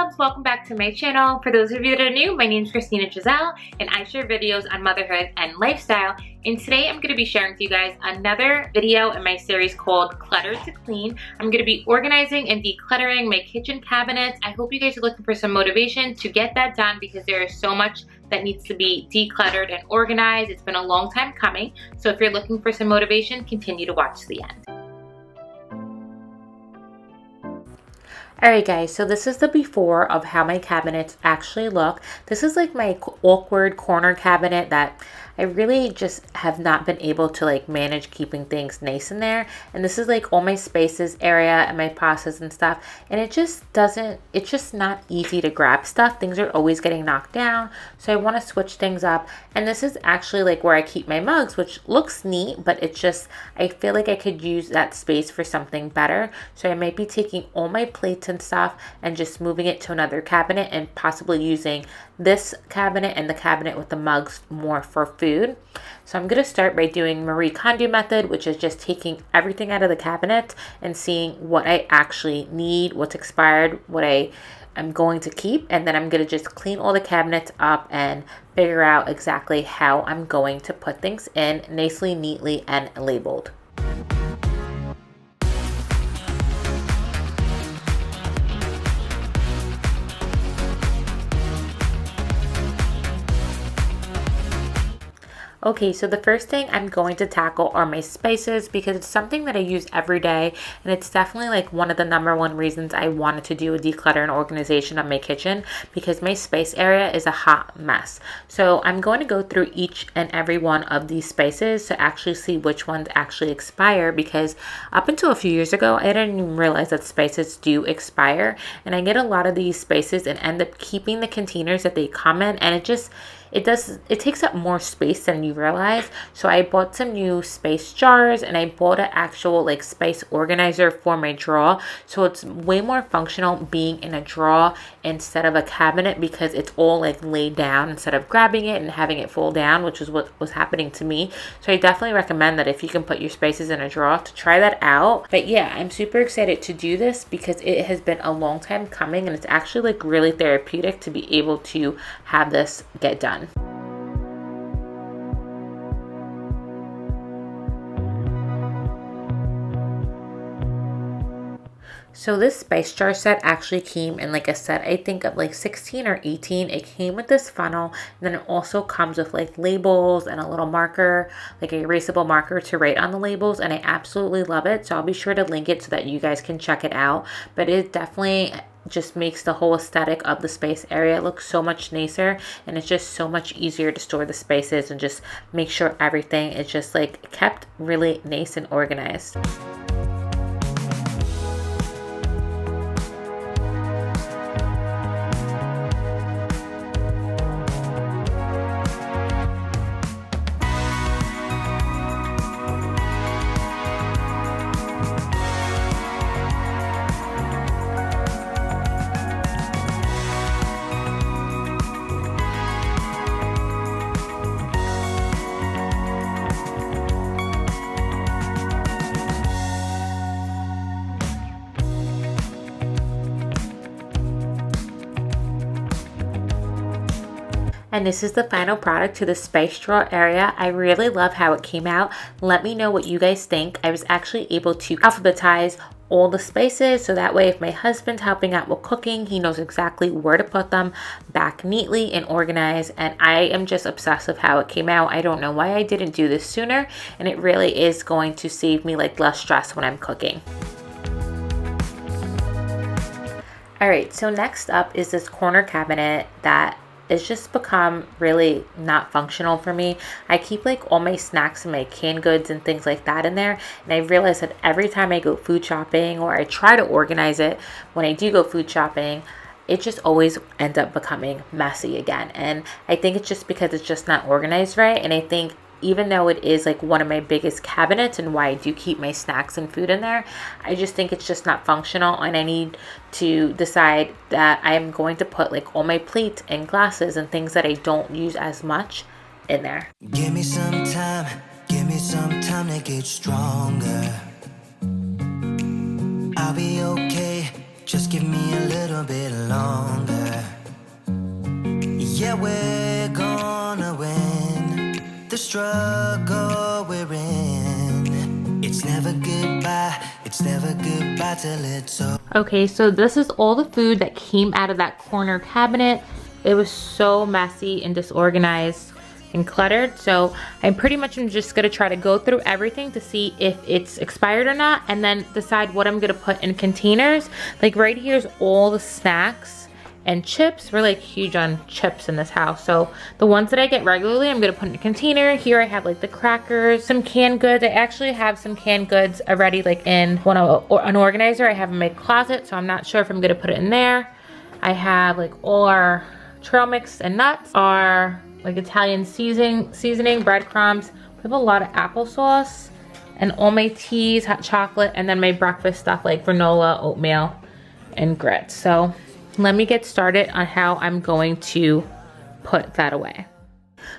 loves, welcome back to my channel. For those of you that are new, my name is Christina Giselle and I share videos on motherhood and lifestyle. And today I'm going to be sharing with you guys another video in my series called Cluttered to Clean. I'm going to be organizing and decluttering my kitchen cabinets. I hope you guys are looking for some motivation to get that done because there is so much that needs to be decluttered and organized. It's been a long time coming. So if you're looking for some motivation, continue to watch to the end. Alright guys, so this is the before of how my cabinets actually look. This is like my awkward corner cabinet that I really just have not been able to like manage keeping things nice in there. And this is like all my spaces area and my pastas and stuff. And it's just not easy to grab stuff. Things are always getting knocked down. So I want to switch things up. And this is actually like where I keep my mugs, which looks neat, but it's just, I feel like I could use that space for something better. So I might be taking all my plates and stuff and just moving it to another cabinet and possibly using this cabinet and the cabinet with the mugs more for food. So I'm going to start by doing Marie Kondo method, which is just taking everything out of the cabinet and seeing what I actually need, what's expired, what I'm going to keep, and then I'm going to just clean all the cabinets up and figure out exactly how I'm going to put things in nicely, neatly, and labeled. Okay, so the first thing I'm going to tackle are my spices because it's something that I use every day, and it's definitely like one of the #1 reasons I wanted to do a declutter and organization of my kitchen because my space area is a hot mess. So I'm going to go through each and every one of these spices to actually see which ones actually expire, because up until a few years ago, I didn't even realize that spices do expire, and I get a lot of these spices and end up keeping the containers that they come in, and it takes up more space than you realize. So I bought some new spice jars and I bought an actual like spice organizer for my drawer. So it's way more functional being in a drawer instead of a cabinet because it's all like laid down instead of grabbing it and having it fall down, which is what was happening to me. So I definitely recommend that if you can put your spices in a drawer to try that out. But yeah, I'm super excited to do this because it has been a long time coming and it's actually like really therapeutic to be able to have this get done. So this spice jar set actually came in like a set, I think of like 16 or 18. It came with this funnel, and then it also comes with like labels and a little marker, like a erasable marker to write on the labels, and I absolutely love it. So I'll be sure to link it so that you guys can check it out. But it definitely just makes the whole aesthetic of the space area look so much nicer, and it's just so much easier to store the spices and just make sure everything is just like kept really nice and organized. And this is the final product to the spice drawer area. I really love how it came out. Let me know what you guys think. I was actually able to alphabetize all the spices so that way if my husband's helping out with cooking, he knows exactly where to put them back neatly and organized. And I am just obsessed with how it came out. I don't know why I didn't do this sooner, and it really is going to save me like less stress when I'm cooking. Alright, so next up is this corner cabinet that it's just become really not functional for me. I keep like all my snacks and my canned goods and things like that in there, and I realize that every time I go food shopping or I try to organize it when I do go food shopping, it just always ends up becoming messy again. And I think it's just because it's just not organized right, and I think even though it is like one of my biggest cabinets and why I do keep my snacks and food in there, I just think it's just not functional, and I need to decide that I'm going to put like all my plates and glasses and things that I don't use as much in there. Give me some time to get stronger. I'll be okay. Just give me a little bit longer. Yeah, we're gonna win the struggle we're in. It's never goodbye till it's over. Okay, so this is all the food that came out of that corner cabinet. It was so messy and disorganized and cluttered. So I'm pretty much just gonna try to go through everything to see if it's expired or not, and then decide what I'm gonna put in containers. Like right here's all the snacks and chips. We're like huge on chips in this house. So the ones that I get regularly, I'm gonna put in a container. Here I have like the crackers, some canned goods. I actually have some canned goods already like in an organizer I have in my closet, so I'm not sure if I'm gonna put it in there. I have like all our trail mix and nuts, our like Italian seasoning, breadcrumbs. We have a lot of applesauce and all my teas, hot chocolate, and then my breakfast stuff like granola, oatmeal, and grits. So let me get started on how I'm going to put that away.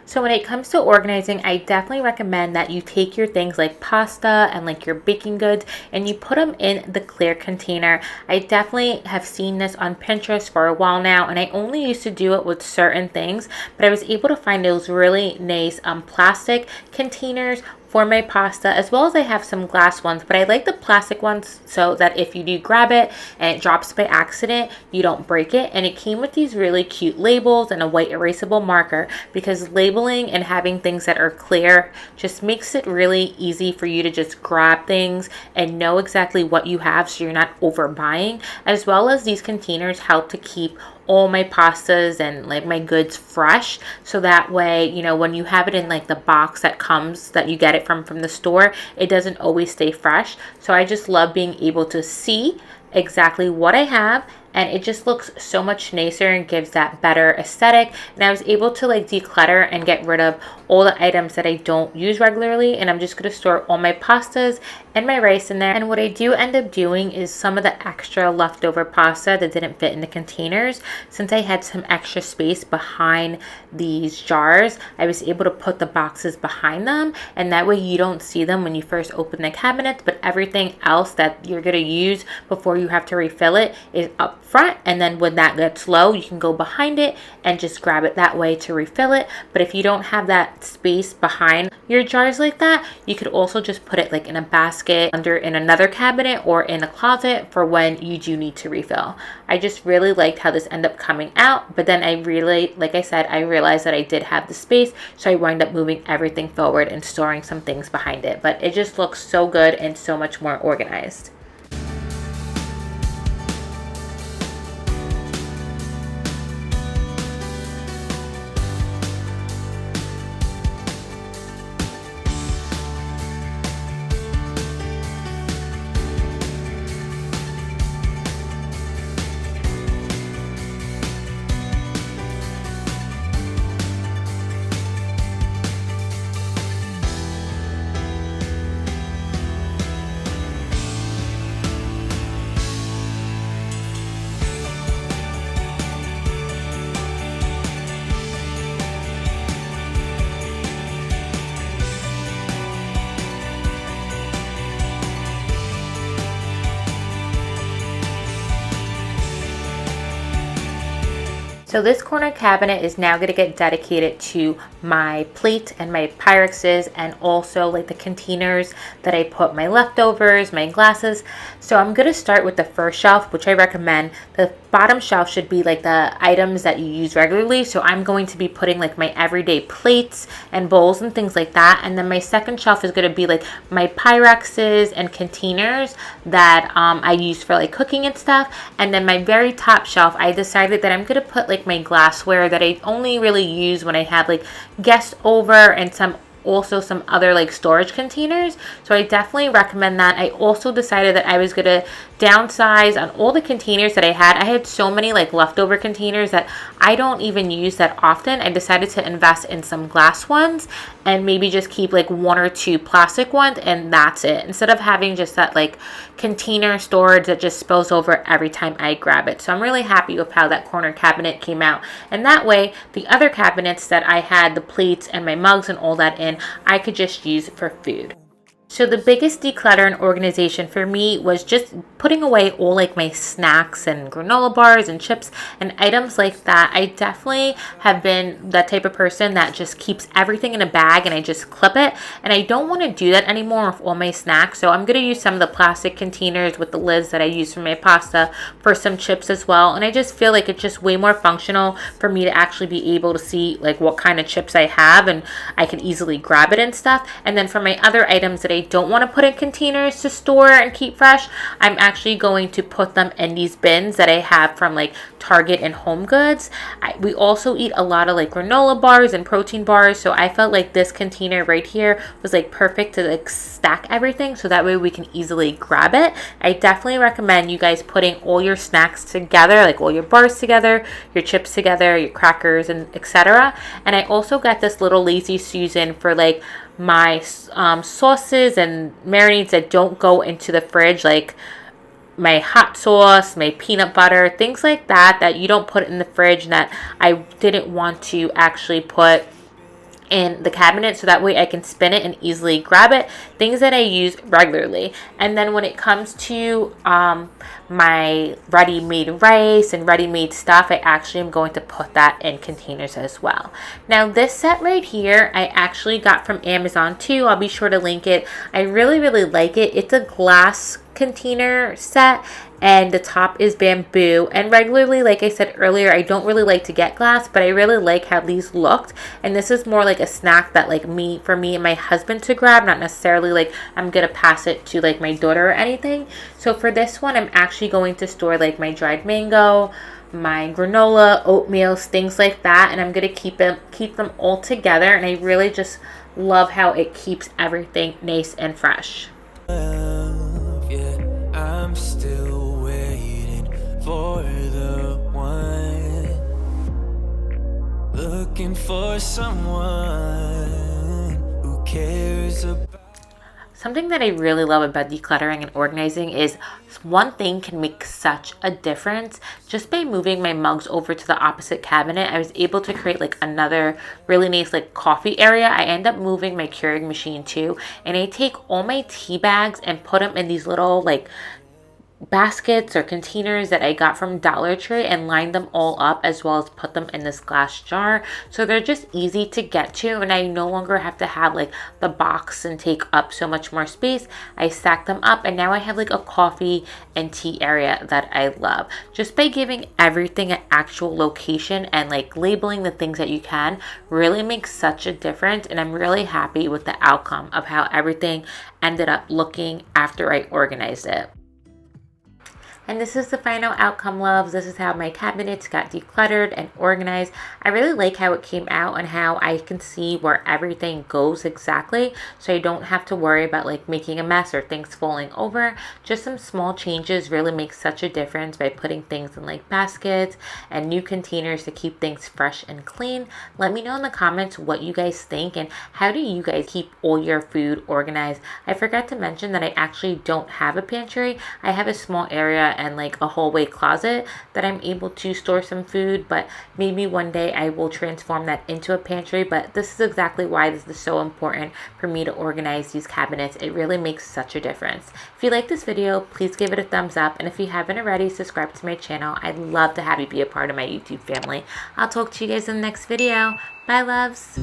So when it comes to organizing, I definitely recommend that you take your things like pasta and like your baking goods and you put them in the clear container. I definitely have seen this on Pinterest for a while now, and I only used to do it with certain things, but I was able to find those really nice plastic containers for my pasta, as well as I have some glass ones, but I like the plastic ones so that if you do grab it and it drops by accident, you don't break it. And it came with these really cute labels and a white erasable marker, because labeling and having things that are clear just makes it really easy for you to just grab things and know exactly what you have so you're not overbuying. As well as these containers help to keep all my pastas and like my goods fresh, so that way, you know, when you have it in like the box that you get it from the store, it doesn't always stay fresh. So I just love being able to see exactly what I have, and it just looks so much nicer and gives that better aesthetic. And I was able to like declutter and get rid of all the items that I don't use regularly, and I'm just going to store all my pastas and my rice in there. And what I do end up doing is some of the extra leftover pasta that didn't fit in the containers, since I had some extra space behind these jars, I was able to put the boxes behind them, and that way you don't see them when you first open the cabinet, but everything else that you're going to use before you have to refill it is up front, and then when that gets low, you can go behind it and just grab it that way to refill it. But if you don't have that space behind your jars like that, you could also just put it like in a basket in another cabinet or in a closet for when you do need to refill. I just really liked how this ended up coming out, but then I really, like I said, I realized that I did have the space, so I wound up moving everything forward and storing some things behind it. But it just looks so good and so much more organized. So this corner cabinet is now going to get dedicated to my plate and my Pyrex, and also like the containers that I put my leftovers, my glasses. So I'm going to start with the first shelf, which I recommend. The bottom shelf should be like the items that you use regularly. So I'm going to be putting like my everyday plates and bowls and things like that. And then my second shelf is going to be like my Pyrexes and containers that I use for like cooking and stuff. And then my very top shelf, I decided that I'm going to put like my glassware that I only really use when I have like guests over, and some other like storage containers. So I definitely recommend that. I also decided that I was going to downsize on all the containers that I had. I had so many like leftover containers that I don't even use that often. I decided to invest in some glass ones and maybe just keep like one or two plastic ones, and that's it, instead of having just that like container storage that just spills over every time I grab it. So I'm really happy with how that corner cabinet came out, and that way the other cabinets that I had the plates and my mugs and all that in, I could just use for food. So the biggest declutter and organization for me was just putting away all like my snacks and granola bars and chips and items like that. I definitely have been that type of person that just keeps everything in a bag and I just clip it. And I don't want to do that anymore with all my snacks. So I'm going to use some of the plastic containers with the lids that I use for my pasta for some chips as well. And I just feel like it's just way more functional for me to actually be able to see like what kind of chips I have and I can easily grab it and stuff. And then for my other items that I don't want to put in containers to store and keep fresh, I'm actually going to put them in these bins that I have from like Target and Home Goods. We also eat a lot of like granola bars and protein bars, so I felt like this container right here was like perfect to like stack everything so that way we can easily grab it. I definitely recommend you guys putting all your snacks together, like all your bars together, your chips together, your crackers, and etc. And I also got this little Lazy Susan for like my sauces and marinades that don't go into the fridge, like my hot sauce, my peanut butter, things like that that you don't put in the fridge and that I didn't want to actually put in the cabinet, so that way I can spin it and easily grab it. Things that I use regularly. And then when it comes to my ready-made rice and ready-made stuff, I actually am going to put that in containers as well. Now this set right here I actually got from Amazon too. I'll be sure to link it. I really like it. It's a glass container set and the top is bamboo, and regularly, like I said earlier, I don't really like to get glass, but I really like how these looked. And this is more like a snack that like for me and my husband to grab, not necessarily like I'm gonna pass it to like my daughter or anything. So for this one I'm actually going to store like my dried mango, my granola, oatmeals, things like that, and I'm gonna keep them all together. And I really just love how it keeps everything nice and fresh. I'm still waiting for the one, looking for someone who cares about. Something that I really love about decluttering and organizing is one thing can make such a difference. Just by moving my mugs over to the opposite cabinet, I was able to create like another really nice like coffee area. I end up moving my Keurig machine too, and I take all my tea bags and put them in these little like baskets or containers that I got from Dollar Tree and line them all up, as well as put them in this glass jar, so they're just easy to get to and I no longer have to have like the box and take up so much more space. I stack them up and now I have like a coffee and tea area that I love. Just by giving everything an actual location and like labeling the things that you can really makes such a difference, and I'm really happy with the outcome of how everything ended up looking after I organized it. And this is the final outcome, loves. This is how my cabinets got decluttered and organized. I really like how it came out and how I can see where everything goes exactly, so I don't have to worry about like making a mess or things falling over. Just some small changes really make such a difference by putting things in like baskets and new containers to keep things fresh and clean. Let me know in the comments what you guys think and how do you guys keep all your food organized. I forgot to mention that I actually don't have a pantry. I have a small area and like a hallway closet that I'm able to store some food, but maybe one day I will transform that into a pantry. But this is exactly why this is so important for me to organize these cabinets. It really makes such a difference. If you like this video, please give it a thumbs up, and if you haven't already, subscribe to my channel. I'd love to have you be a part of my YouTube family. I'll talk to you guys in the next video. Bye, loves.